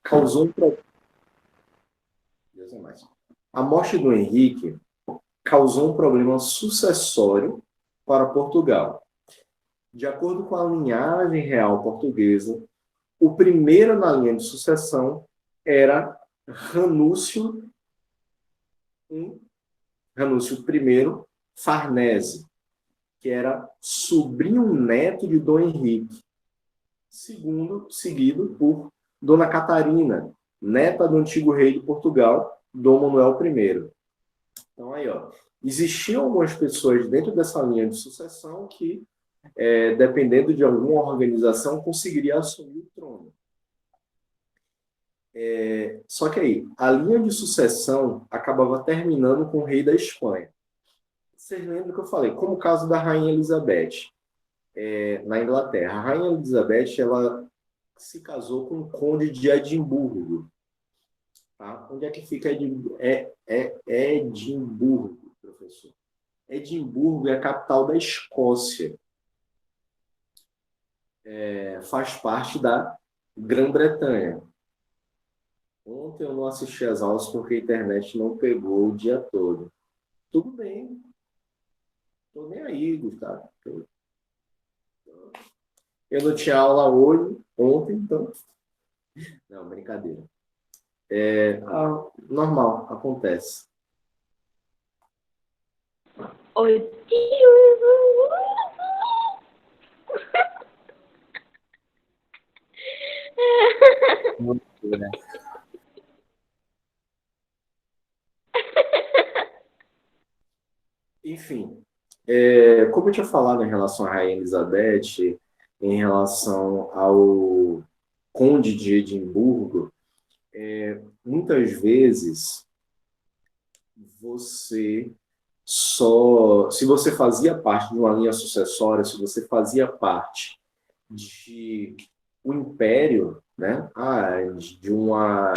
causou um problema. A morte do Henrique causou um problema sucessório para Portugal. De acordo com a linhagem real portuguesa, o primeiro na linha de sucessão era Ranúcio I Farnese, que era sobrinho neto de Dom Henrique, seguido por Dona Catarina, neta do antigo rei de Portugal, Dom Manuel I. Então, aí, ó, existiam algumas pessoas dentro dessa linha de sucessão que, dependendo de alguma organização, conseguiria assumir o trono. Só que aí, a linha de sucessão acabava terminando com o rei da Espanha. Vocês lembram que eu falei? Como o caso da Rainha Elizabeth, na Inglaterra. A Rainha Elizabeth, ela se casou com o conde de Edimburgo. Tá? Onde é que fica Edimburgo? Edimburgo, professor. Edimburgo é a capital da Escócia. Faz parte da Grã-Bretanha. Ontem eu não assisti às aulas porque a internet não pegou o dia todo. Tudo bem. Estou nem aí, Gustavo. Eu não tinha aula hoje, ontem, então... Não, brincadeira. Normal, acontece. Oi, tio. Loucura. Enfim, como eu tinha falado em relação à Rainha Elizabeth, em relação ao Conde de Edimburgo, muitas vezes se você fazia parte de uma linha sucessória, se você fazia parte de um império, né, de uma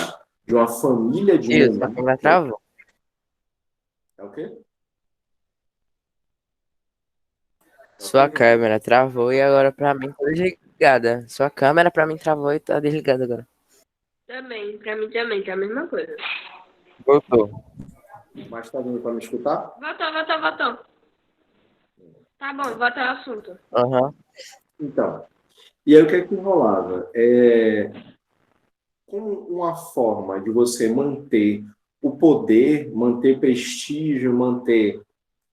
família de Isso, a câmera travou. É o quê? Sua câmera travou e agora pra mim tá desligada. Sua câmera pra mim travou e tá desligada agora. Também, pra mim também, que é a mesma coisa. Voltou. Mas tá dando para me escutar? Voltou. Tá bom, volta ao assunto. Aham. Então, e aí o que é que rolava? Como uma forma de você manter o poder, manter prestígio, manter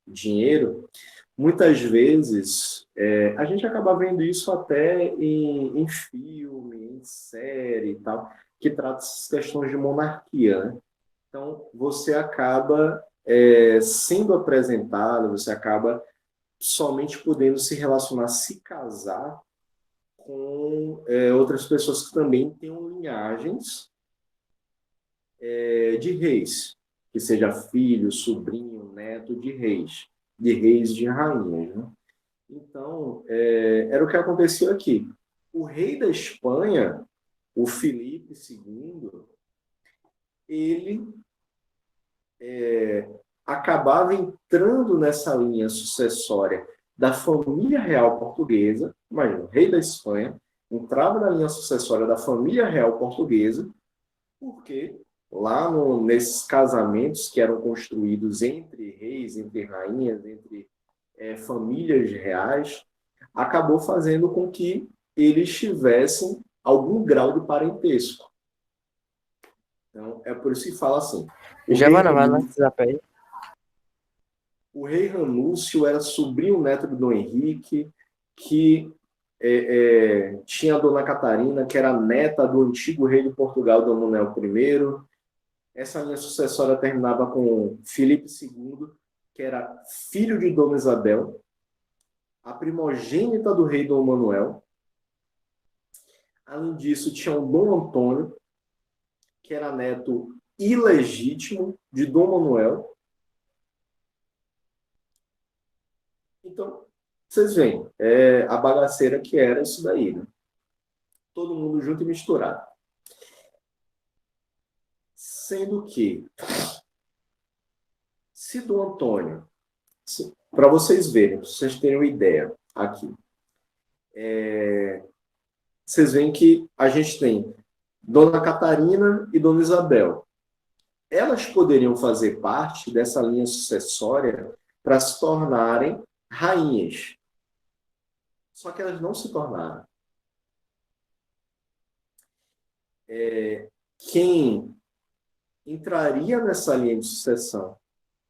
dinheiro, muitas vezes a gente acaba vendo isso até em filme, em série e tal, que trata essas questões de monarquia, né? Então, você acaba sendo apresentado, você acaba somente podendo se relacionar, se casar com outras pessoas que também tenham linhagens de reis, que seja filho, sobrinho, neto de reis e de rainhas, né? Então, era o que aconteceu aqui. O rei da Espanha, o Filipe II, ele acabava entrando nessa linha sucessória da família real portuguesa. Imagina, o rei da Espanha entrava na linha sucessória da família real portuguesa, porque lá nesses casamentos que eram construídos entre reis, entre rainhas, entre famílias reais, acabou fazendo com que eles tivessem algum grau de parentesco. Então, é por isso que fala assim. Giovana, vai no WhatsApp aí. O rei Ranúcio era sobrinho neto de Dom Henrique, que tinha a Dona Catarina, que era neta do antigo rei de Portugal, Dom Manuel I. Essa linha sucessória terminava com Filipe II, que era filho de Dona Isabel, a primogênita do rei Dom Manuel. Além disso, tinha o Dom Antônio, que era neto ilegítimo de Dom Manuel. Então, vocês veem, a bagaceira que era isso daí, né? Todo mundo junto e misturado. Sendo que, se Dom Antônio, para vocês verem, para vocês terem uma ideia aqui, vocês veem que a gente tem Dona Catarina e Dona Isabel. Elas poderiam fazer parte dessa linha sucessória para se tornarem rainhas. Só que elas não se tornaram. Quem entraria nessa linha de sucessão,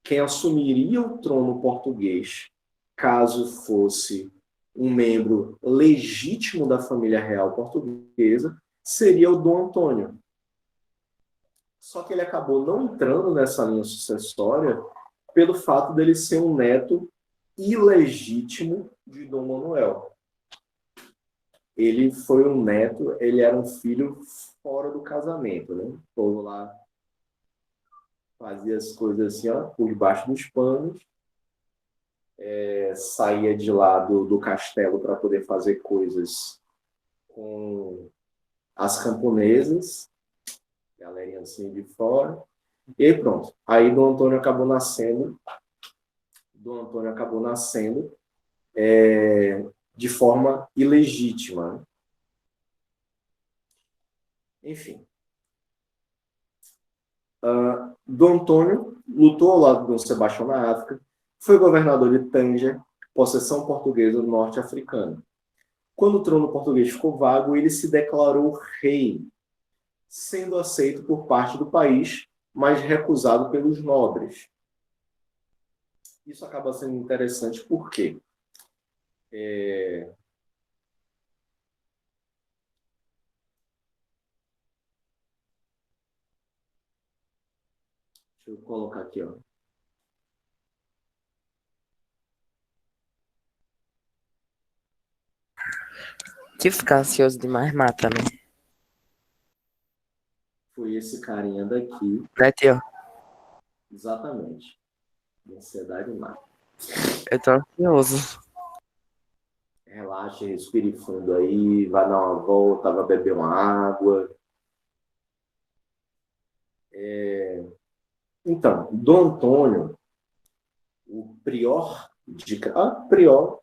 quem assumiria o trono português, caso fosse um membro legítimo da família real portuguesa, seria o Dom Antônio. Só que ele acabou não entrando nessa linha sucessória pelo fato dele ser um neto ilegítimo de Dom Manuel. Ele foi um neto, ele era um filho fora do casamento, né? O povo lá fazia as coisas assim, ó, por debaixo dos panos, saía de lá do castelo para poder fazer coisas com as camponesas, galerinha assim de fora, e aí pronto. Aí Dom Antônio acabou nascendo de forma ilegítima, né? Enfim. Dom Antônio lutou ao lado de Dom Sebastião na África, foi governador de Tânger, possessão portuguesa do norte africano. Quando o trono português ficou vago, ele se declarou rei, sendo aceito por parte do país, mas recusado pelos nobres. Isso acaba sendo interessante porque deixa eu colocar aqui, ó. Se ficar ansioso demais, mata, né? Foi esse carinha daqui. Né, tio? Exatamente. Ansiedade mata. Eu tô ansioso. Relaxe, respire fundo aí, vai dar uma volta, vai beber uma água. Então, Dom Antônio, o prior de... prior,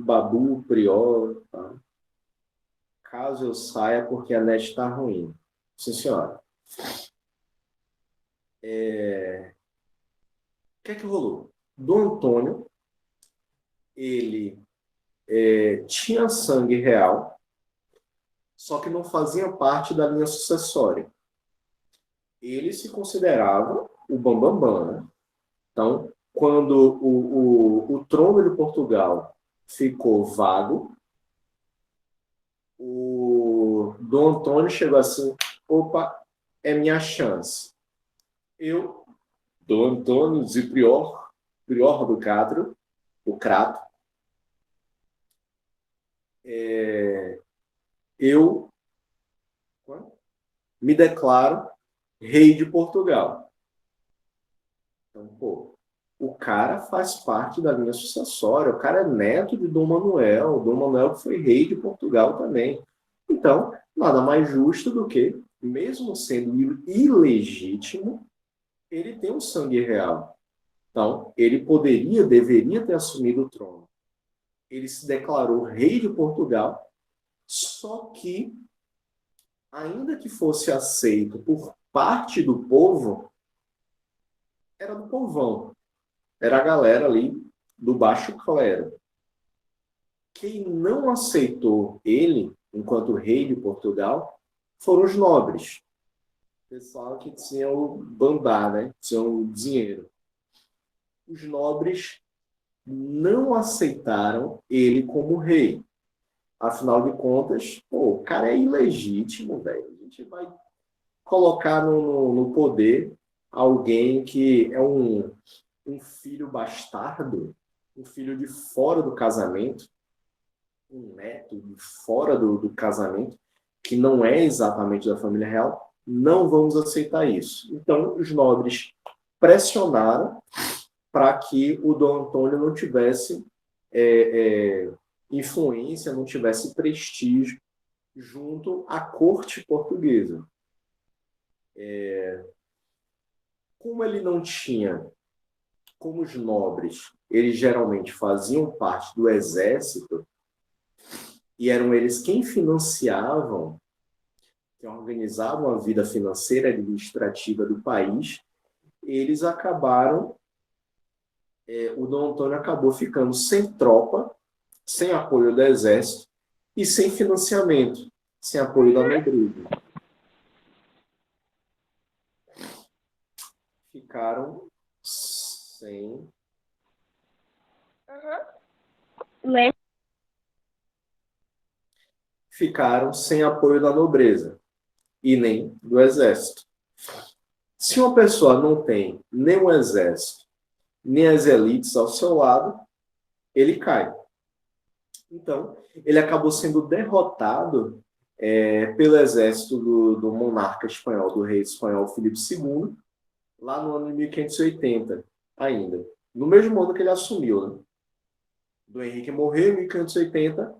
babu, prior, tá? Caso eu saia porque a net está ruim. Sim, senhora. O que é que rolou? Dom Antônio, ele tinha sangue real, só que não fazia parte da linha sucessória. Ele se considerava o bambambam, né? Então, quando o trono de Portugal ficou vago, o Dom Antônio chegou assim, opa, é minha chance. Eu, Dom Antônio de Prior do Crato, eu me declaro rei de Portugal. Então, pô, o cara faz parte da linha sucessória, o cara é neto de Dom Manuel que foi rei de Portugal também. Então, nada mais justo do que, mesmo sendo ilegítimo, ele tem um sangue real. Então, ele deveria ter assumido o trono. Ele se declarou rei de Portugal, só que, ainda que fosse aceito por parte do povo, era do povão. Era a galera ali do baixo clero. Quem não aceitou ele, enquanto rei de Portugal, foram os nobres. O pessoal que tinha o bambá, né? Tinha o dinheiro. Os nobres não aceitaram ele como rei. Afinal de contas, pô, o cara é ilegítimo, velho. A gente vai colocar no poder alguém que é um filho bastardo, um filho de fora do casamento, um neto de fora do casamento, que não é exatamente da família real. Não vamos aceitar isso. Então, os nobres pressionaram para que o Dom Antônio não tivesse influência, não tivesse prestígio junto à corte portuguesa. Como ele não tinha, como os nobres, eles geralmente faziam parte do exército, e eram eles quem financiavam que organizavam a vida financeira e administrativa do país, eles acabaram, o Dom Antônio acabou ficando sem tropa, sem apoio do exército e sem financiamento, sem apoio da nobreza. Ficaram sem... Ficaram sem apoio da nobreza e nem do exército. Se uma pessoa não tem nem o exército, nem as elites ao seu lado, ele cai. Então, ele acabou sendo derrotado pelo exército do monarca espanhol, do rei espanhol Filipe II, lá no ano de 1580 ainda. No mesmo ano que ele assumiu, né? Dom Henrique morreu em 1580,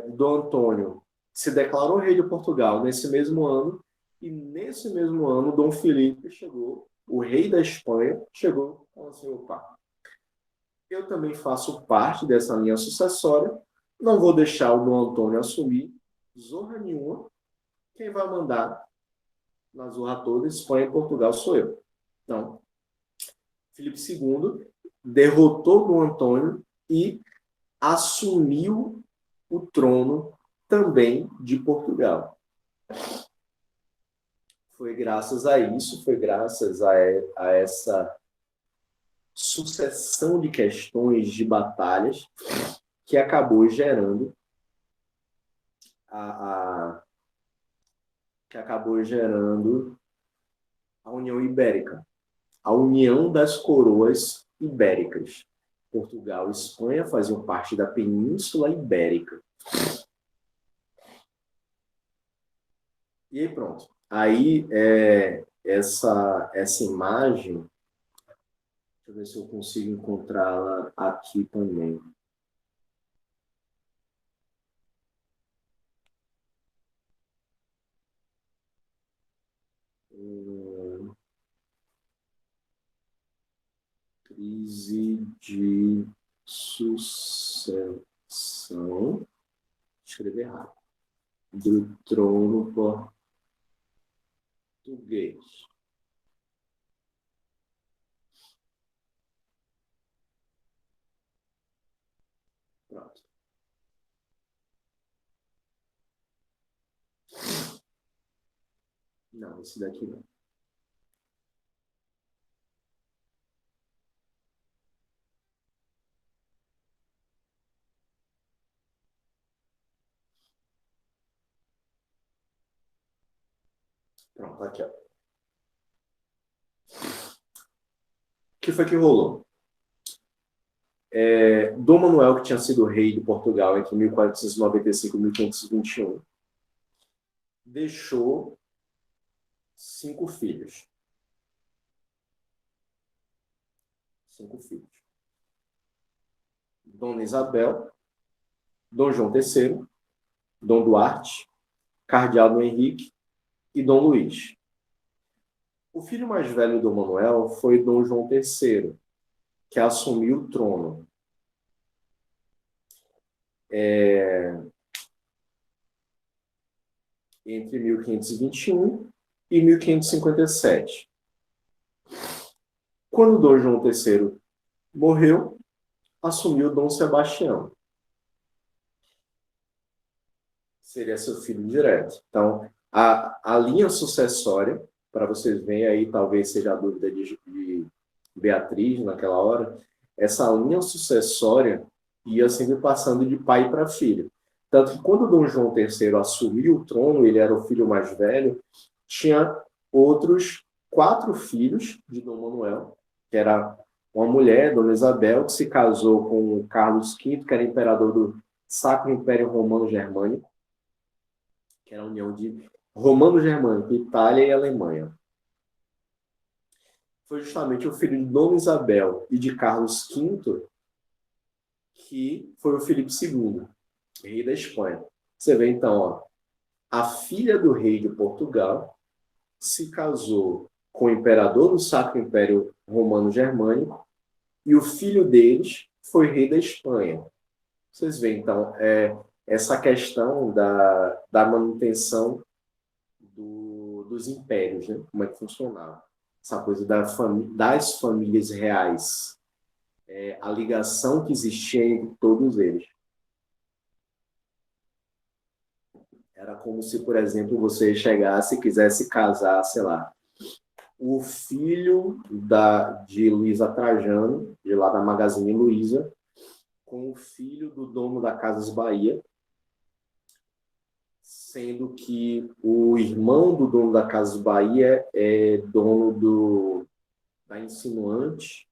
Dom Antônio se declarou rei de Portugal nesse mesmo ano, e nesse mesmo ano, Dom Felipe chegou, o rei da Espanha, chegou e falou assim, opa, eu também faço parte dessa linha sucessória, não vou deixar o Dom Antônio assumir zorra nenhuma, quem vai mandar na zorra toda, Espanha e Portugal, sou eu. Então, Filipe II derrotou Dom Antônio e assumiu o trono também de Portugal. Foi graças a isso, foi graças a essa sucessão de questões, de batalhas, que acabou gerando a União Ibérica, a união das coroas ibéricas. Portugal e Espanha faziam parte da Península Ibérica. E aí pronto. Aí, essa imagem, deixa eu ver se eu consigo encontrá-la aqui também. Crise de sucessão, escrever errado, do trono português. Pronto. Não, esse daqui não. Pronto, aqui, ó. O que foi que rolou? Dom Manuel, que tinha sido rei de Portugal entre 1495 e 1521, deixou 5 filhos. 5 filhos. Dona Isabel, Dom João III, Dom Duarte, Cardeal Dom Henrique e Dom Luís. O filho mais velho do Manuel foi Dom João III, que assumiu o trono. Entre 1521 e 1557. Quando Dom João III morreu, assumiu Dom Sebastião. Seria seu filho direto. Então, a linha sucessória, para vocês verem aí, talvez seja a dúvida de Beatriz naquela hora, essa linha sucessória ia sempre passando de pai para filho. Tanto que quando Dom João III assumiu o trono, ele era o filho mais velho, tinha outros 4 filhos de Dom Manuel, que era uma mulher, Dona Isabel, que se casou com Carlos V, que era imperador do Sacro Império Romano Germânico, que era a união de Romano-Germânico, Itália e Alemanha. Foi justamente o filho de Dona Isabel e de Carlos V que foi o Filipe II, rei da Espanha. Você vê, então, ó, a filha do rei de Portugal se casou com o imperador do Sacro Império Romano Germânico e o filho deles foi rei da Espanha. Vocês veem, então, essa questão da manutenção dos impérios, né? Como é que funcionava. Essa coisa das famílias reais, a ligação que existia entre todos eles. Era como se, por exemplo, você chegasse e quisesse casar, sei lá, o filho de Luísa Trajano, de lá da Magazine Luiza, com o filho do dono da Casas Bahia, sendo que o irmão do dono da Casas Bahia é dono da Insinuante,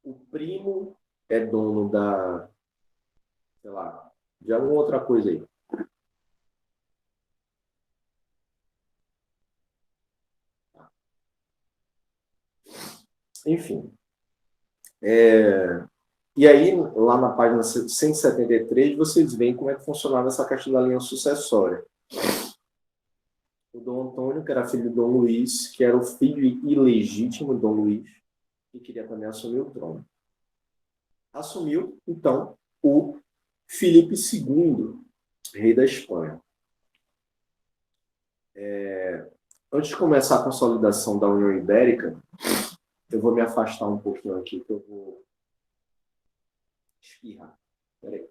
o primo é dono da, sei lá, de alguma outra coisa aí. Enfim. E aí, lá na página 173, vocês veem como é que funcionava essa questão da linha sucessória. O Dom Antônio, que era filho do Dom Luís, que era o filho ilegítimo do Dom Luís, e queria também assumir o trono. Assumiu, então, o Filipe II, rei da Espanha. Antes de começar a consolidação da União Ibérica, eu vou me afastar um pouquinho aqui, que eu vou espirrar. Peraí.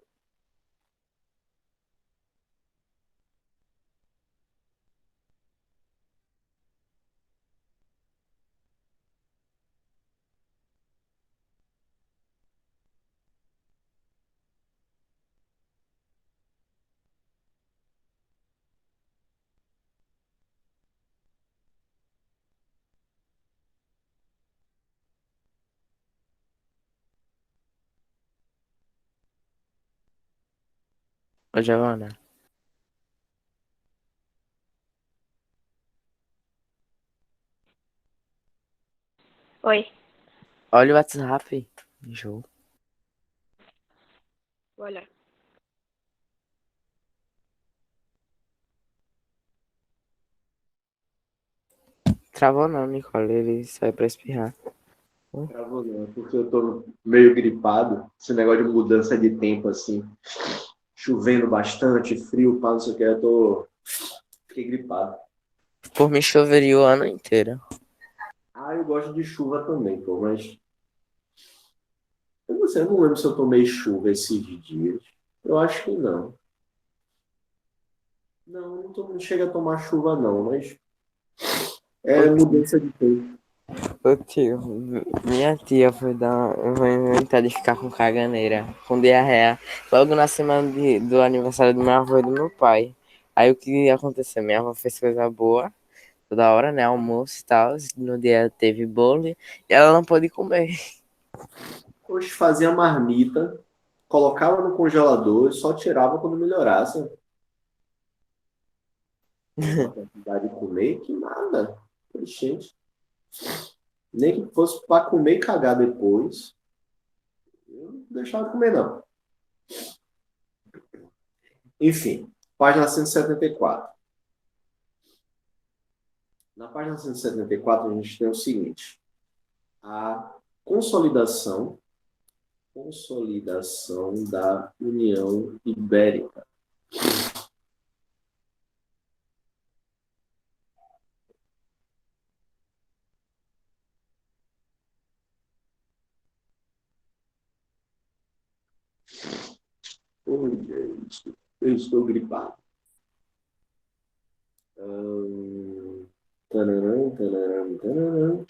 Ô, Giovana, Oi, olha o WhatsApp. Jogo. vou olhar. Travou não, Nicole. Ele saiu pra espirrar. Travou não, porque eu tô meio gripado. Esse negócio de mudança de tempo, assim. Chovendo bastante, frio, pá, não sei o que. Fiquei gripado. Por mim, choveria o ano inteiro. Ah, eu gosto de chuva também, pô, mas eu não sei, eu não lembro se eu tomei chuva esses dias. Eu acho que não. Não, não chega a tomar chuva, não, mas Ô, é mudança de tempo. ô tio, minha tia foi inventar de ficar com caganeira, com diarreia, logo na semana do aniversário do meu avô e do meu pai. Aí o que aconteceu? Minha avó fez coisa boa, toda hora, né? Almoço e tal. No dia teve bolo e ela não pôde comer. Hoje fazia marmita, colocava no congelador e só tirava quando melhorasse. Uma quantidade de comer, que nada. Gente, nem que fosse para comer e cagar depois, eu não deixava de comer, não. Enfim, página 174. Na página 174, a gente tem o seguinte: a consolidação da União Ibérica. Oi, gente, eu estou gripado. Tanaram, tanaram, tanaram.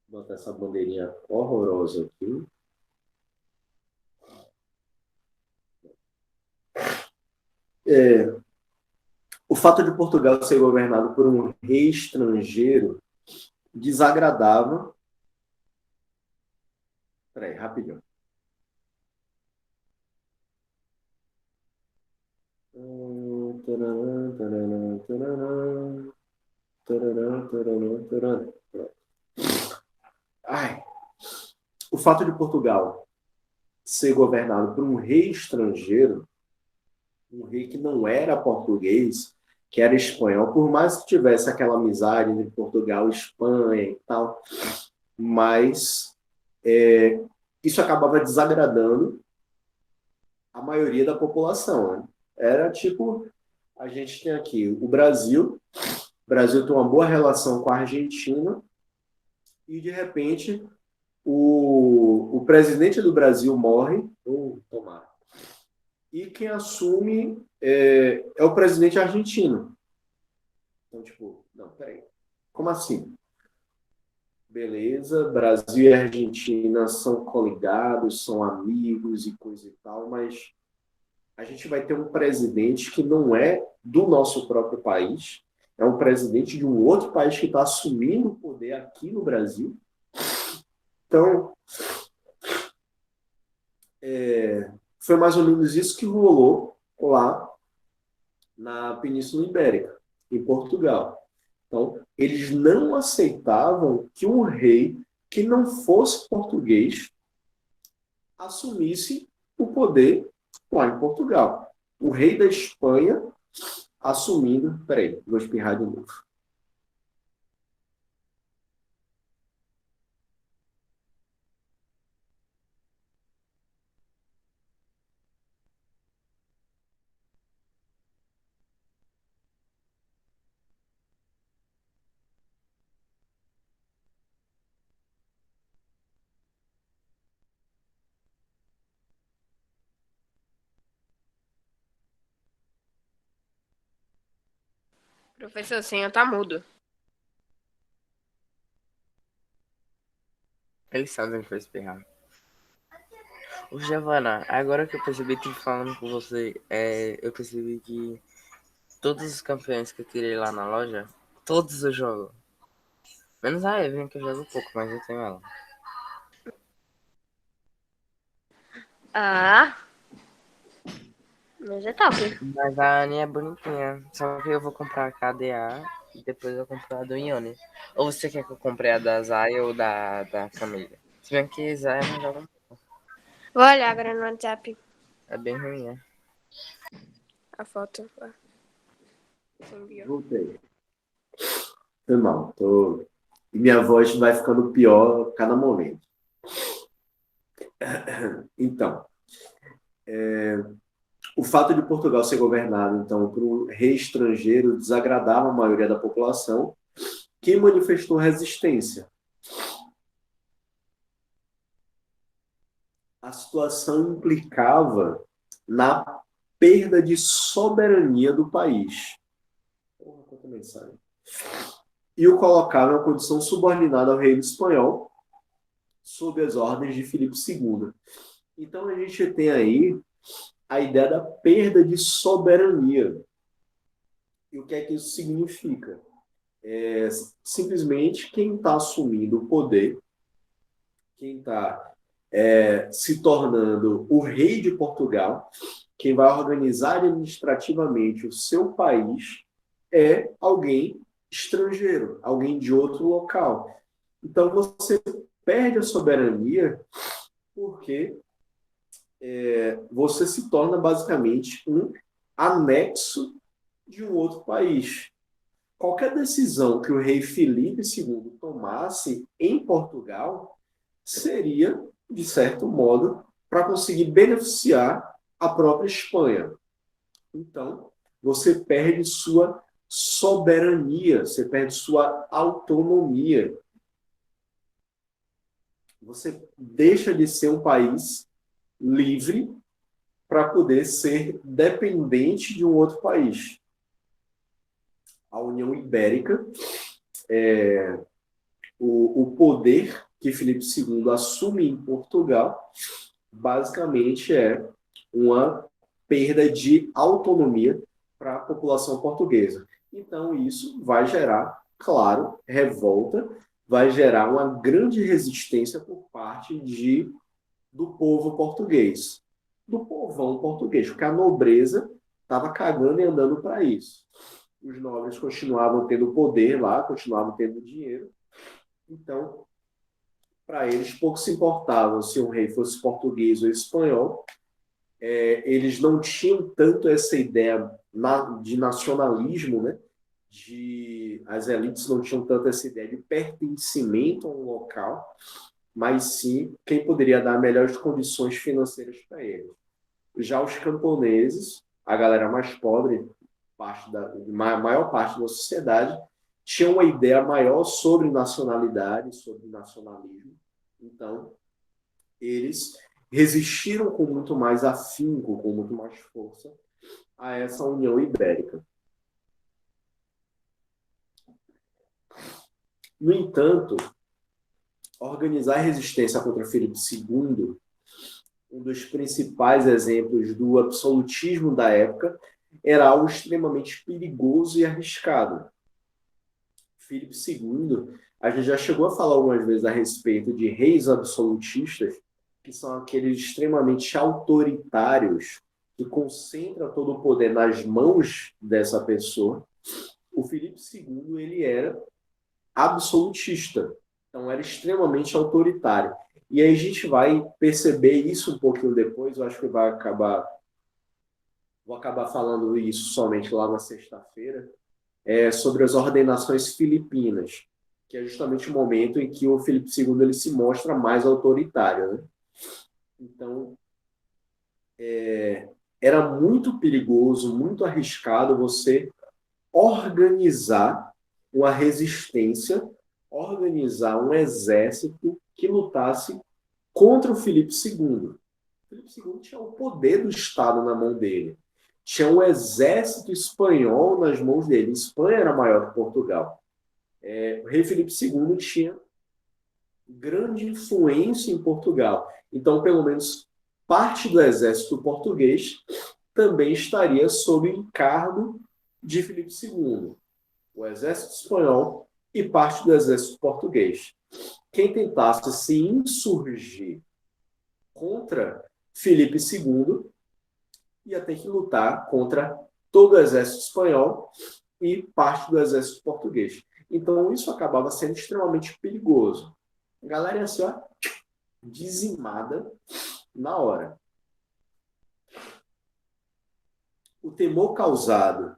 Vou botar essa bandeirinha horrorosa aqui. O fato de Portugal ser governado por um rei estrangeiro desagradava. Peraí, rapidinho. Tararam, tararam, tararam, tararam, tararam, tararam. Ai. O fato de Portugal ser governado por um rei estrangeiro, um rei que não era português, que era espanhol, por mais que tivesse aquela amizade entre Portugal e Espanha e tal, mas isso acabava desagradando a a maioria da população, né? Era tipo, a gente tem aqui o Brasil tem uma boa relação com a Argentina e, de repente, o presidente do Brasil morre, ou tomara, e quem assume é o presidente argentino. Então, tipo, não, peraí, como assim? Beleza, Brasil e Argentina são coligados, são amigos e coisa e tal, mas a gente vai ter um presidente que não é do nosso próprio país, é um presidente de um outro país que está assumindo o poder aqui no Brasil. Então, foi mais ou menos isso que rolou lá na Península Ibérica, em Portugal. Então, eles não aceitavam que um rei que não fosse português assumisse o poder lá em Portugal. O rei da Espanha assumindo. Peraí, vou espirrar de novo. Professor, o senhor tá mudo. Eles sabem que eu espirrar. Ô, Giovana, agora que eu percebi que falando com você, eu percebi que todos os campeões que eu tirei lá na loja, todos eu jogo. Menos a Evelyn, que eu jogo pouco, mas eu tenho ela. Ah, mas é top. Mas a Annie é bonitinha. Só que eu vou comprar a KDA e depois eu compro a do Ione. Ou você quer que eu compre a da Zaya ou da Camila? Se bem que Zaya não joga. Vou olhar agora no WhatsApp É bem ruim, né? a foto. Você enviou. Voltei. Foi mal. E minha voz vai ficando pior a cada momento. Então, o fato de Portugal ser governado, então, por um rei estrangeiro desagradava a maioria da população, que manifestou resistência. A situação implicava na perda de soberania do país. Porra, quanta mensagem. E o colocava em uma condição subordinada ao reino espanhol, sob as ordens de Filipe II. Então a gente tem aí a ideia da perda de soberania. E o que é que isso significa? Simplesmente quem está assumindo o poder, quem está se tornando o rei de Portugal, quem vai organizar administrativamente o seu país, é alguém estrangeiro, alguém de outro local. Então você perde a soberania porque você se torna basicamente um anexo de um outro país. Qualquer decisão que o rei Filipe II tomasse em Portugal seria, de certo modo, para conseguir beneficiar a própria Espanha. Então, você perde sua soberania, você perde sua autonomia. Você deixa de ser um país livre para poder ser dependente de um outro país. A União Ibérica, o poder que Filipe II assume em Portugal, basicamente é uma perda de autonomia para a população portuguesa. Então, isso vai gerar, claro, revolta, vai gerar uma grande resistência por parte do povo português, do povão português, porque a nobreza estava cagando e andando para isso. Os nobres continuavam tendo poder lá, continuavam tendo dinheiro. Então, para eles, pouco se importava se um rei fosse português ou espanhol. Eles não tinham tanto essa ideia de nacionalismo, né? As elites não tinham tanto essa ideia de pertencimento a um local, mas sim quem poderia dar melhores condições financeiras para eles. Já os camponeses, a galera mais pobre, maior parte da sociedade, tinha uma ideia maior sobre nacionalidade, sobre nacionalismo. Então, eles resistiram com muito mais afinco, com muito mais força a essa União Ibérica. No entanto, organizar resistência contra Filipe II, um dos principais exemplos do absolutismo da época, era algo extremamente perigoso e arriscado. Filipe II, a gente já chegou a falar algumas vezes a respeito de reis absolutistas, que são aqueles extremamente autoritários, que concentram todo o poder nas mãos dessa pessoa. O Filipe II, ele era absolutista, então era extremamente autoritário. E aí a gente vai perceber isso um pouquinho depois, eu acho que vou acabar falando isso somente lá na sexta-feira, sobre as ordenações filipinas, que é justamente o momento em que o Filipe II ele se mostra mais autoritário, né? Então, era muito perigoso, muito arriscado você organizar uma resistência, organizar um exército que lutasse contra o Filipe II. O Filipe II tinha o poder do Estado na mão dele. Tinha um exército espanhol nas mãos dele. A Espanha era maior que Portugal. O rei Filipe II tinha grande influência em Portugal. Então, pelo menos parte do exército português também estaria sob encargo de Filipe II. O exército espanhol e parte do exército português. Quem tentasse se insurgir contra Filipe II ia ter que lutar contra todo o exército espanhol e parte do exército português. Então, isso acabava sendo extremamente perigoso. A galera ia ser dizimada na hora. O temor causado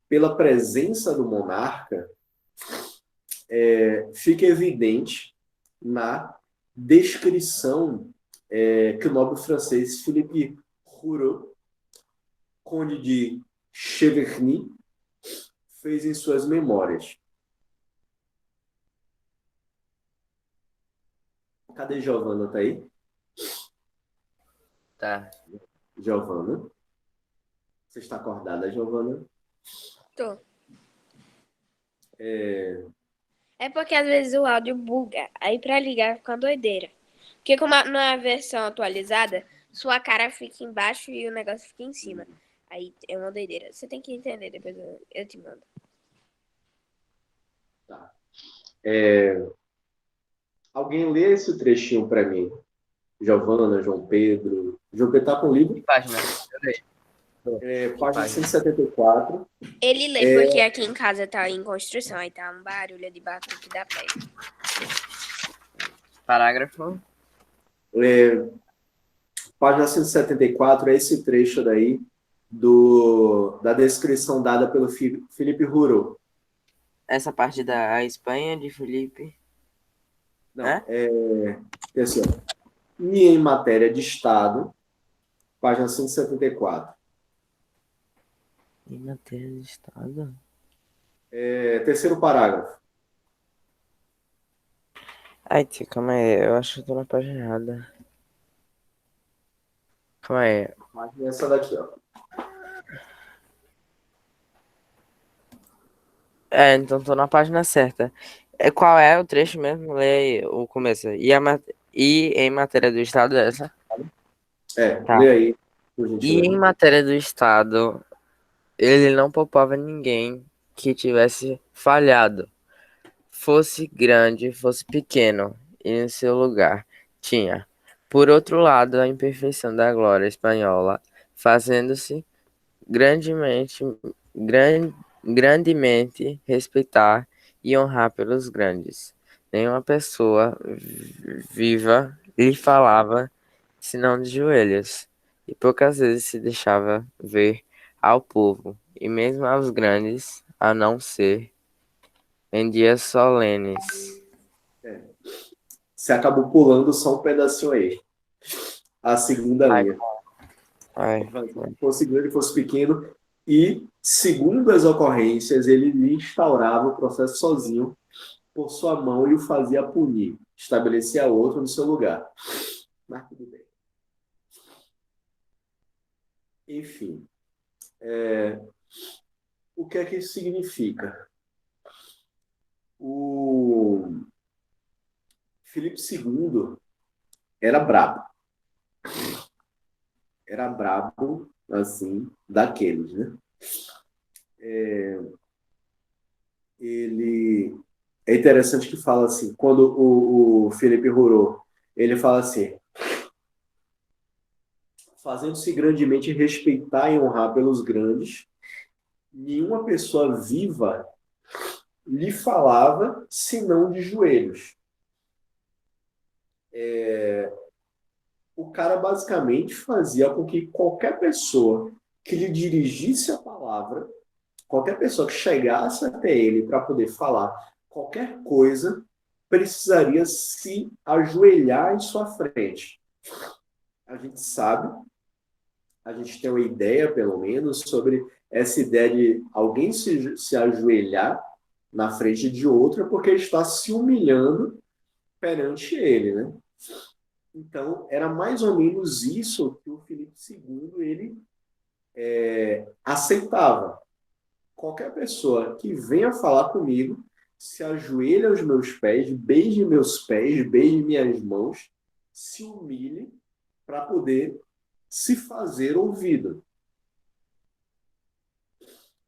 pela presença do monarca fica evidente na descrição que o nobre francês Philippe Roure, conde de Cheverny, fez em suas memórias. Cadê Giovana? Tá aí? Tá. Giovana? Você está acordada, Giovana? Tô. É, É porque às vezes o áudio buga. Aí pra ligar fica uma doideira. Porque como na versão atualizada, sua cara fica embaixo e o negócio fica em cima. Aí é uma doideira. Você tem que entender, depois eu te mando. Tá. Alguém lê esse trechinho para mim? Giovana, João Pedro. João Pedro tá com o livro? Que página? Página 174. Ele lê, porque aqui em casa tá em construção. Aí tá um barulho de batuque da pedra. Parágrafo. Página 174 é esse trecho daí da descrição dada pelo Felipe Ruro. Essa parte da Espanha de Felipe. Não, é assim, ó. E em matéria de Estado, página 174. Em matéria de Estado? Terceiro parágrafo. Ai, tio, calma aí. Eu acho que eu tô na página errada. Calma aí. Página essa daqui, ó. Então tô na página certa. Qual é o trecho mesmo? Lê aí o começo. E em matéria do Estado, essa? Tá. Lê aí, por E em gentileza. matéria do Estado, ele não poupava ninguém que tivesse falhado, fosse grande, fosse pequeno, e em seu lugar tinha, por outro lado, a imperfeição da glória espanhola, fazendo-se grandemente, grandemente respeitar e honrar pelos grandes. Nenhuma pessoa viva lhe falava, senão de joelhos, e poucas vezes se deixava ver ao povo, e mesmo aos grandes, a não ser em dias solenes. Você acabou pulando só um pedacinho aí. A segunda Ai, linha. Ai, Fosse grande, fosse pequeno, e, segundo as ocorrências, ele lhe instaurava o processo sozinho, por sua mão, e o fazia punir, estabelecia outro no seu lugar. Mas tudo bem. Enfim, o que é que isso significa? O Filipe II era brabo. Era brabo, assim, daqueles, né? Ele... É interessante que fala assim, quando o Filipe Rorô, ele fala assim, fazendo-se grandemente respeitar e honrar pelos grandes, nenhuma pessoa viva lhe falava, senão de joelhos. O cara basicamente fazia com que qualquer pessoa que lhe dirigisse a palavra, qualquer pessoa que chegasse até ele para poder falar qualquer coisa, precisaria se ajoelhar em sua frente. A gente sabe, a gente tem uma ideia, pelo menos, sobre essa ideia de alguém se ajoelhar na frente de outra porque está se humilhando perante ele, né? Então, era mais ou menos isso que o Filipe II ele aceitava. Qualquer pessoa que venha falar comigo, se ajoelhe aos meus pés, beije minhas mãos, se humilhe para poder se fazer ouvido.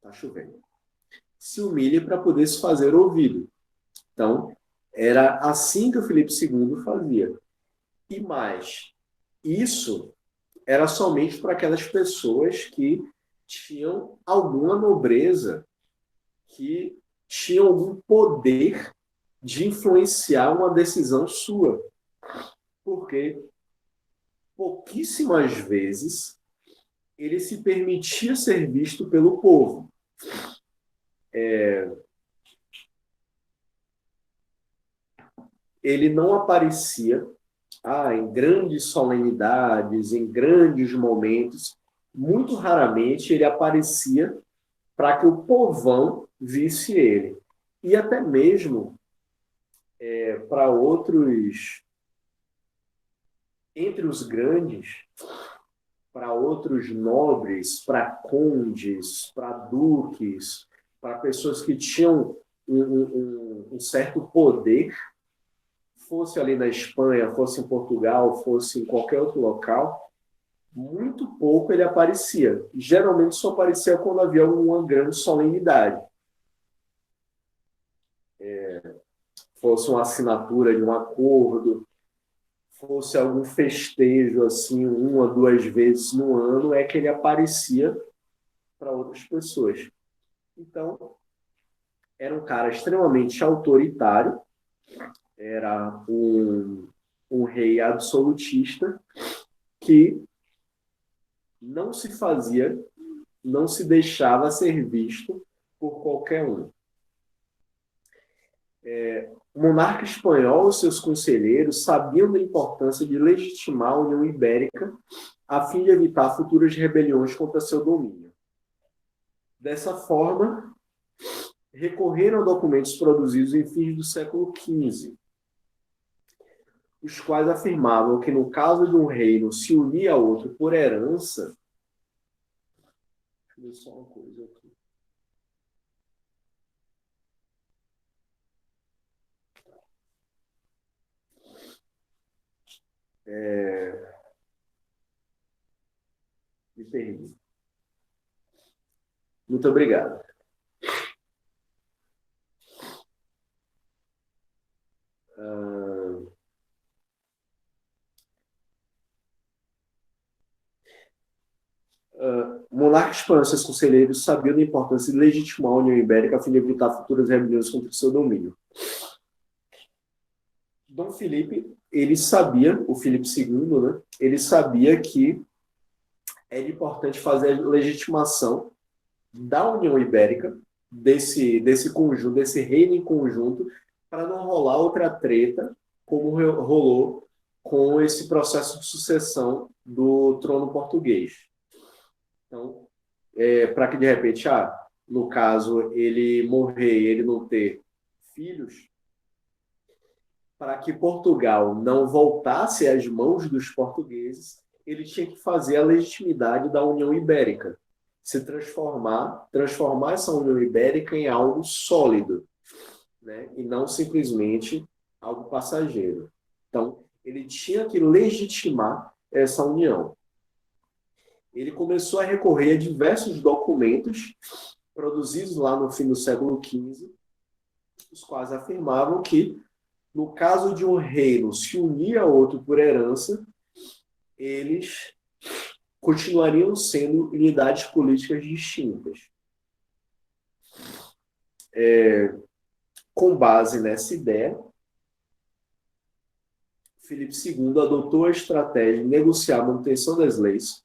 Tá chovendo. Se humilhe para poder se fazer ouvido. Então, era assim que o Filipe II fazia. E mais, isso era somente para aquelas pessoas que tinham alguma nobreza, que tinham algum poder de influenciar uma decisão sua. Porque pouquíssimas vezes ele se permitia ser visto pelo povo. Ele não aparecia em grandes solenidades, em grandes momentos. Muito raramente ele aparecia para que o povão visse ele. E até mesmo para outros, entre os grandes, para outros nobres, para condes, para duques, para pessoas que tinham um certo poder, fosse ali na Espanha, fosse em Portugal, fosse em qualquer outro local, muito pouco ele aparecia. Geralmente só aparecia quando havia uma grande solenidade. Fosse uma assinatura de um acordo, fosse algum festejo, assim, uma, duas vezes no ano, é que ele aparecia para outras pessoas. Então, era um cara extremamente autoritário, era um rei absolutista que não se fazia, não se deixava ser visto por qualquer um. O monarca espanhol e seus conselheiros sabiam da importância de legitimar a União Ibérica a fim de evitar futuras rebeliões contra seu domínio. Dessa forma, recorreram a documentos produzidos em fins do século XV, os quais afirmavam que, no caso de um reino se unir a outro por herança... Deixa eu ver só uma coisa aqui. Me perdi. Muito obrigado. O monarca espanhol e seus conselheiros sabiam da importância de legitimar a União Ibérica a fim de evitar futuras rebeliões contra o seu domínio. Dom Filipe, ele sabia, o Filipe II, né, ele sabia que era importante fazer a legitimação da União Ibérica, desse conjunto, desse reino em conjunto, para não rolar outra treta, como rolou com esse processo de sucessão do trono português. Então, para que de repente, no caso, ele morrer e ele não ter filhos, para que Portugal não voltasse às mãos dos portugueses, ele tinha que fazer a legitimidade da União Ibérica, se transformar essa União Ibérica em algo sólido, né? E não simplesmente algo passageiro. Então, ele tinha que legitimar essa união. Ele começou a recorrer a diversos documentos produzidos lá no fim do século XV, os quais afirmavam que, no caso de um reino se unir a outro por herança, eles continuariam sendo unidades políticas distintas. Com base nessa ideia, Filipe II adotou a estratégia de negociar a manutenção das leis,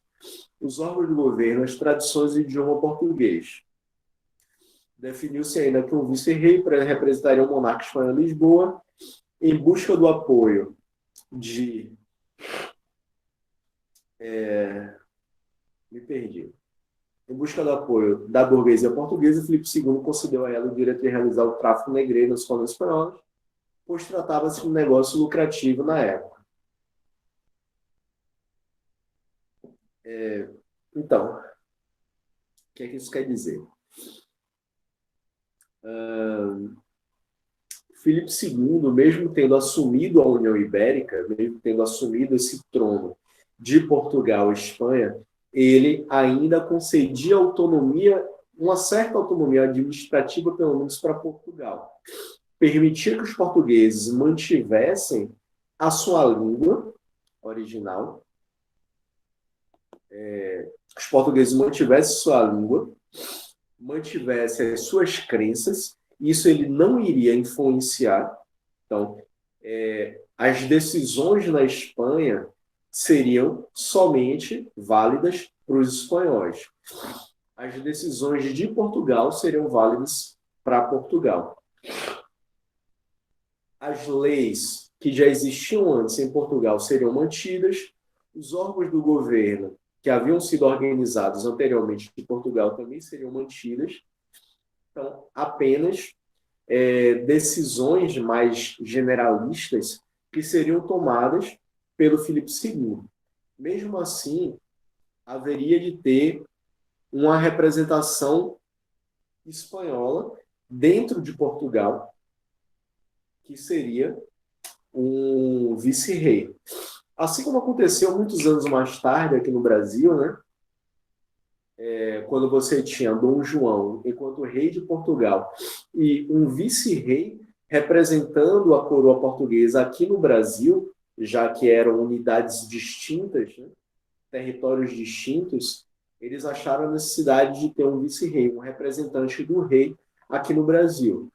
os órgãos do governo, as tradições e o idioma português. Definiu-se ainda que um vice-rei representaria o monarca espanhol em Lisboa, em busca do apoio de. Me perdi. Em busca do apoio da burguesia portuguesa, Filipe II concedeu a ela o direito de realizar o tráfico negreiro nas colônias espanholas, pois tratava-se de um negócio lucrativo na época. Então, o que é que isso quer dizer? Filipe II, mesmo tendo assumido a União Ibérica, mesmo tendo assumido esse trono de Portugal e Espanha, ele ainda concedia autonomia, uma certa autonomia administrativa, pelo menos para Portugal. Permitia que os portugueses mantivessem a sua língua original, os portugueses mantivessem sua língua, mantivessem as suas crenças, isso ele não iria influenciar. Então, as decisões na Espanha seriam somente válidas para os espanhóis. As decisões de Portugal seriam válidas para Portugal. As leis que já existiam antes em Portugal seriam mantidas, os órgãos do governo que haviam sido organizados anteriormente em Portugal também seriam mantidas. Então, apenas decisões mais generalistas que seriam tomadas pelo Filipe II. Mesmo assim, haveria de ter uma representação espanhola dentro de Portugal, que seria um vice-rei. Assim como aconteceu muitos anos mais tarde aqui no Brasil, né? Quando você tinha Dom João enquanto rei de Portugal e um vice-rei representando a coroa portuguesa aqui no Brasil, já que eram unidades distintas, né? Territórios distintos, eles acharam a necessidade de ter um vice-rei, um representante do rei aqui no Brasil.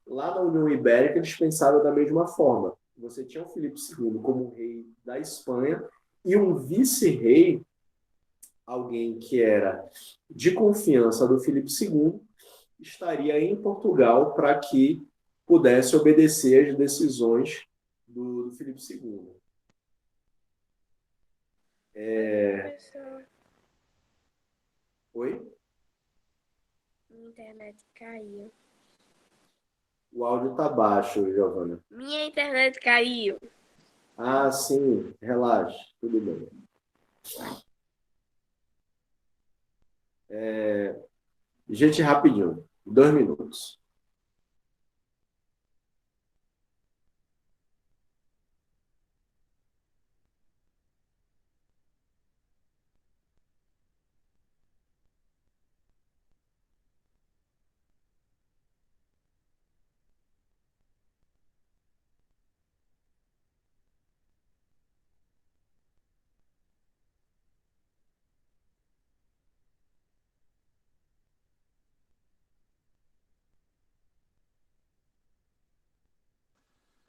Lá na União Ibérica, eles pensaram da mesma forma. Você tinha o Filipe II como rei da Espanha e um vice-rei, alguém que era de confiança do Filipe II, estaria em Portugal para que pudesse obedecer às decisões do Filipe II. Oi? Minha internet caiu. O áudio tá baixo, Giovana. Minha internet caiu. Ah, sim, relaxa, tudo bem. Gente, rapidinho, 2 minutos.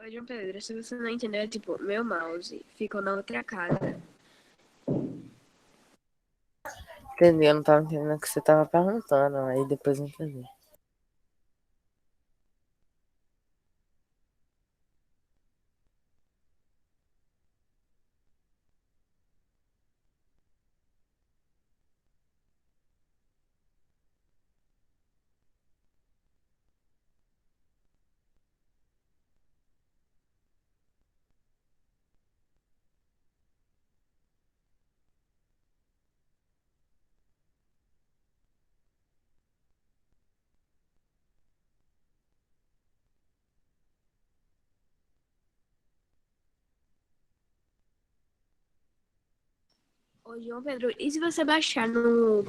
Ô, João Pedro, se você não entendeu, é tipo, meu mouse ficou na outra casa. Entendi, eu não tava entendendo o que você tava perguntando, aí depois eu entendi. Ô, João Pedro, e se você baixar no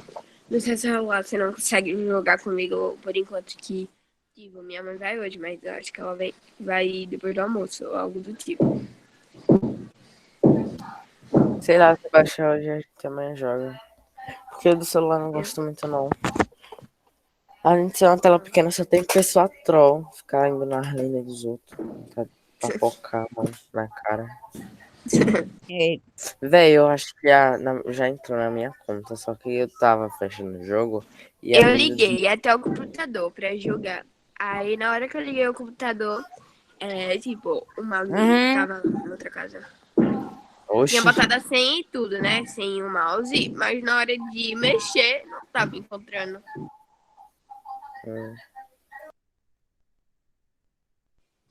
seu celular, você não consegue jogar comigo por enquanto que, tipo, minha mãe vai hoje, mas eu acho que ela vai depois do almoço ou algo do tipo. Sei lá, se baixar hoje a gente também joga. Porque do celular eu não gosto muito, não. Além de ser uma tela pequena, só tem pessoa troll. Ficar indo na linha dos outros. Papocar, mano, na cara. Véi, eu acho que já entrou na minha conta, só que eu tava fechando o jogo e a Eu menina disse, liguei até o computador pra jogar. Aí na hora que eu liguei o computador, tipo, o mouse tava lá na outra casa. Tinha oxi, botado a senha e tudo, né? Sem o mouse, mas na hora de mexer, não tava encontrando. hum,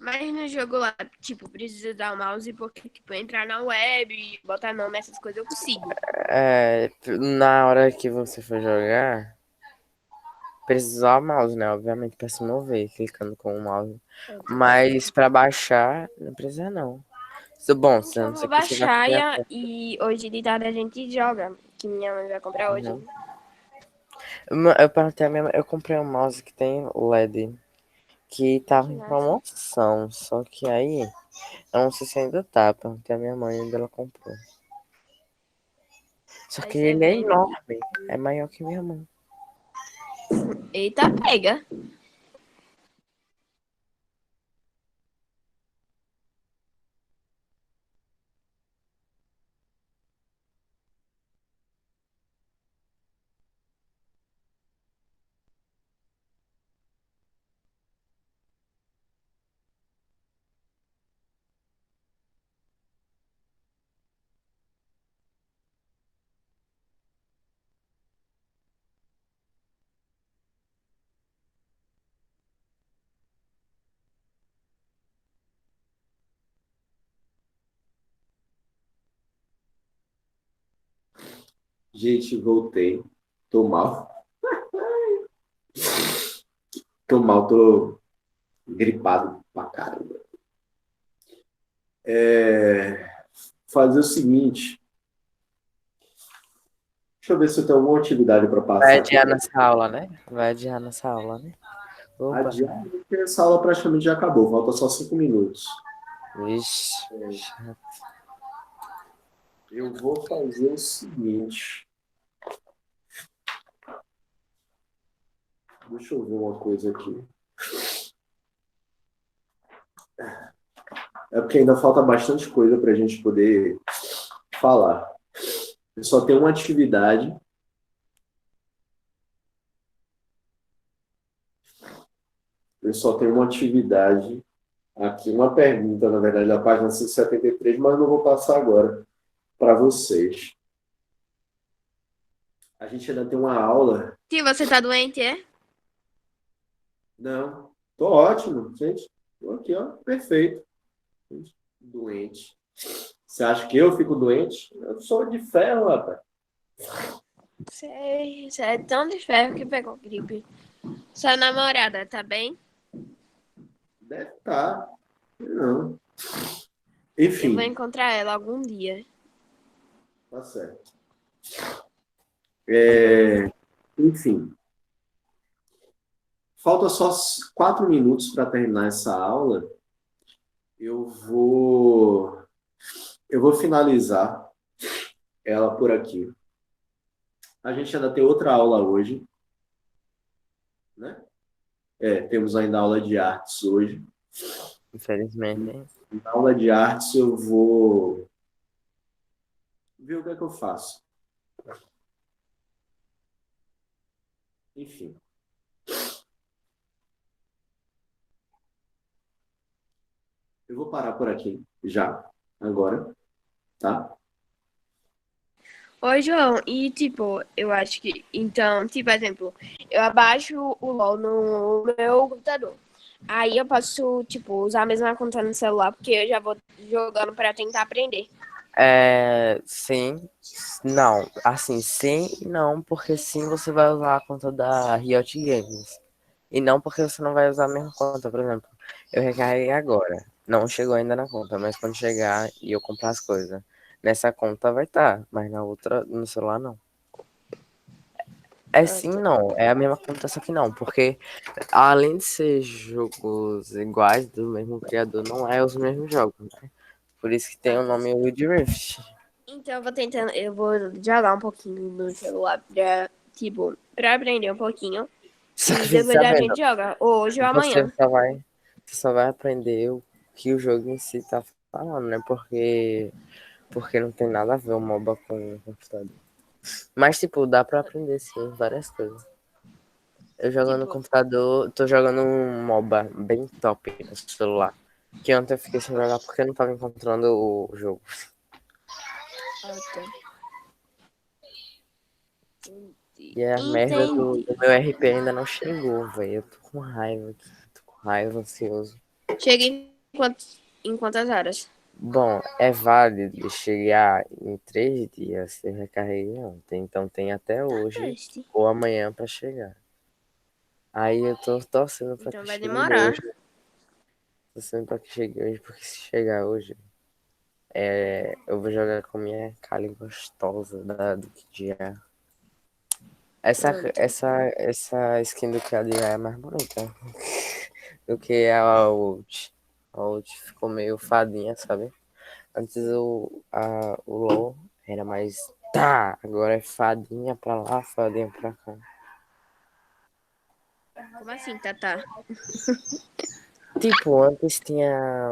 Mas no jogo lá, tipo, precisa dar o mouse porque, tipo, entrar na web, botar nome, essas coisas eu consigo. na hora que você for jogar, precisa usar o mouse, né? Obviamente, pra se mover, clicando com o mouse. Mas pra baixar, não precisa não. Bom, se a Eu não vou ser que você vai baixar criar. e hoje de tarde a gente joga, que minha mãe vai comprar hoje. Uhum. Eu perguntei a minha mãe, eu comprei um mouse que tem LED, que tava Que em massa. promoção, só que aí, eu não sei se ainda tá, perguntei a minha mãe onde ela comprou. Só Aí que você ele é vende. enorme, é maior que minha mãe. Eita, pega. Gente, voltei. Tô mal. Tô mal, tô gripado pra caramba. Fazer o seguinte. Deixa eu ver se eu tenho alguma atividade para Vai passar aqui adiar para nessa aula, né? Vai adiar nessa aula, né? Opa, adiar, porque essa aula praticamente já acabou, falta só 5 minutos. vixe. Eu vou fazer o seguinte. Deixa eu ver uma coisa aqui. É porque ainda falta bastante coisa para a gente poder falar. Eu só tenho uma atividade. Eu só tenho uma atividade aqui, uma pergunta, na verdade, da página 173, mas não vou passar agora para vocês. A gente ainda tem uma aula. Se você tá doente, é? Não, tô ótimo, gente. Tô aqui, ó, perfeito. Doente. Você acha que eu fico doente? Eu sou de ferro, rapaz. Você é tão de ferro que pegou gripe. Sua namorada, tá bem? Deve estar. Não. Eu vou Enfim, encontrar ela algum dia. tá certo. Enfim, falta só 4 minutos para terminar essa aula. Eu vou, eu vou finalizar ela por aqui. A gente ainda tem outra aula hoje, né? Temos ainda aula de artes hoje. Infelizmente, hein? Na aula de artes eu vou ver o que é que eu faço. Enfim. Eu vou parar por aqui já, agora, tá? Oi, João, e tipo, eu acho que. Então, tipo, exemplo, eu abaixo o LOL no meu computador. Aí eu posso, tipo, usar a mesma conta no celular, porque eu já vou jogando pra tentar aprender. Sim, não. Assim, sim e não, porque sim você vai usar a conta da Riot Games. E não porque você não vai usar a mesma conta, por exemplo. Eu recarreguei agora. Não chegou ainda na conta, mas quando chegar e eu comprar as coisas, Nessa conta vai estar, mas na outra, no celular não. É sim, não. É a mesma conta, só que não. Porque além de ser jogos iguais do mesmo criador, não é os mesmos jogos, né? Por isso que tem o nome Wild Rift. Então eu vou jogar um pouquinho no celular pra aprender um pouquinho. Só E que fique depois a sabendo, gente joga, hoje ou você amanhã. só vai, você só vai aprender o que o jogo em si tá falando, né? Porque não tem nada a ver o MOBA com o computador. Mas, tipo, dá pra aprender, sim, várias coisas. Eu jogando no Tipo, computador, tô jogando um MOBA bem top no celular. Que ontem eu fiquei sem jogar porque eu não tava encontrando o jogo. tá. E a merda Entendi. do meu RP ainda não chegou, velho. Eu tô com raiva aqui. Tô com raiva, ansioso. Chega em quantas horas? Bom, é válido chegar em 3 dias. Eu recarreguei ontem, então tem até hoje Teste. ou amanhã pra chegar. Aí eu tô torcendo pra Então que vai chegue hoje. demorar. Torcendo pra que chegue hoje, porque se chegar hoje, eu vou jogar com minha Kali gostosa do que é. Pronto. Essa skin do Kali é mais bonita do que a ult. A ult ficou meio fadinha, sabe? Antes o LoL era mais tá, agora é fadinha pra lá, fadinha pra cá. Como assim, Tata? Tipo, antes tinha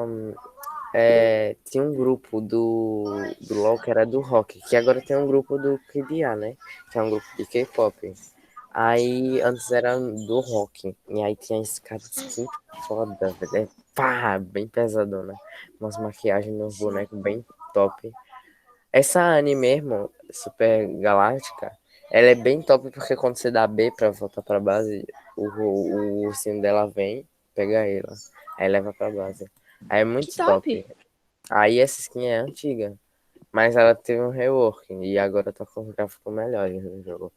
um grupo do LoL que era do rock, que agora tem um grupo do KDA, né? Que é um grupo de K-pop. Aí antes era do rock, e aí tinha esse cara de skin foda, velho. É pá, bem pesadona. Umas maquiagens nos Sim. bonecos bem top. Essa Anne mesmo, Super Galáctica, ela é bem top porque quando você dá B pra voltar pra base, o ursinho dela vem, pega ela, aí leva pra base. Aí é Que muito top. top. Aí essa skin é antiga, mas ela teve um rework e agora tá com gráfico melhor no jogo.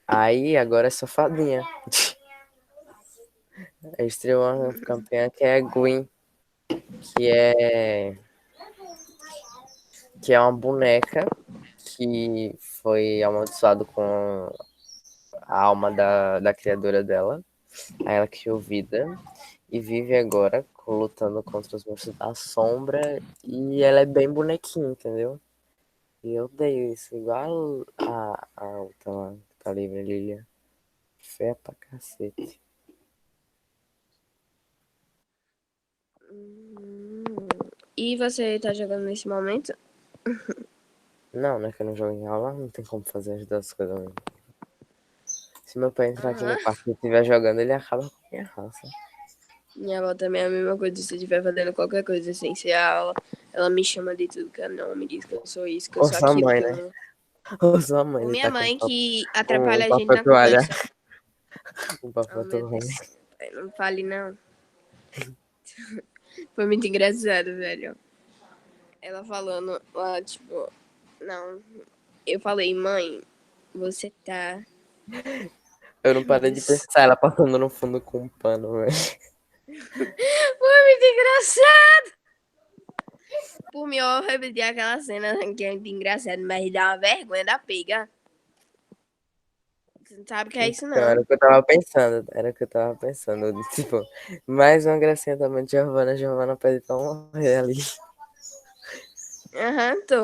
Aí agora é só fadinha. Estreou uma campeã que é Gwen, que é que é uma boneca que foi amaldiçoado com a alma da criadora dela. Aí ela criou vida e vive agora lutando contra os monstros da sombra. E ela é bem bonequinha, entendeu? E eu odeio isso, igual a outra lá, Calibre Lilia. Feia pra cacete. E você tá jogando nesse momento? Não, né? Que eu não jogo em aula, não tem como fazer as duas coisas mesmo. Se meu pai entrar aqui no Aham. quarto e estiver jogando, ele acaba com a minha raça. Minha avó também é a mesma coisa. Se eu estiver fazendo qualquer coisa sem ser a aula, ela me chama de tudo que é nome, diz que eu sou isso, que eu Ou sou sua aquilo, mãe, que eu né? não. Ou sua mãe, Ou ele minha tá com mãe que um atrapalha a gente papel na toalha. conversa. Um papel Oh, meu toalha. Deus. Não fale, não. Foi muito engraçado, velho. Ela falando lá, tipo, não. Eu falei, mãe, você tá. Eu não Meu parei de Deus. pensar, ela passando no fundo com um pano, velho. Foi muito engraçado. Por mim, eu repeti aquela cena que é muito engraçada, mas dá uma vergonha da pega. Você não sabe o que é isso, Então, não. era o que eu tava pensando. Era o que eu tava pensando. Tipo, mais uma gracinha também de Giovana. Giovana pede pra morrer ali. Aham, tô.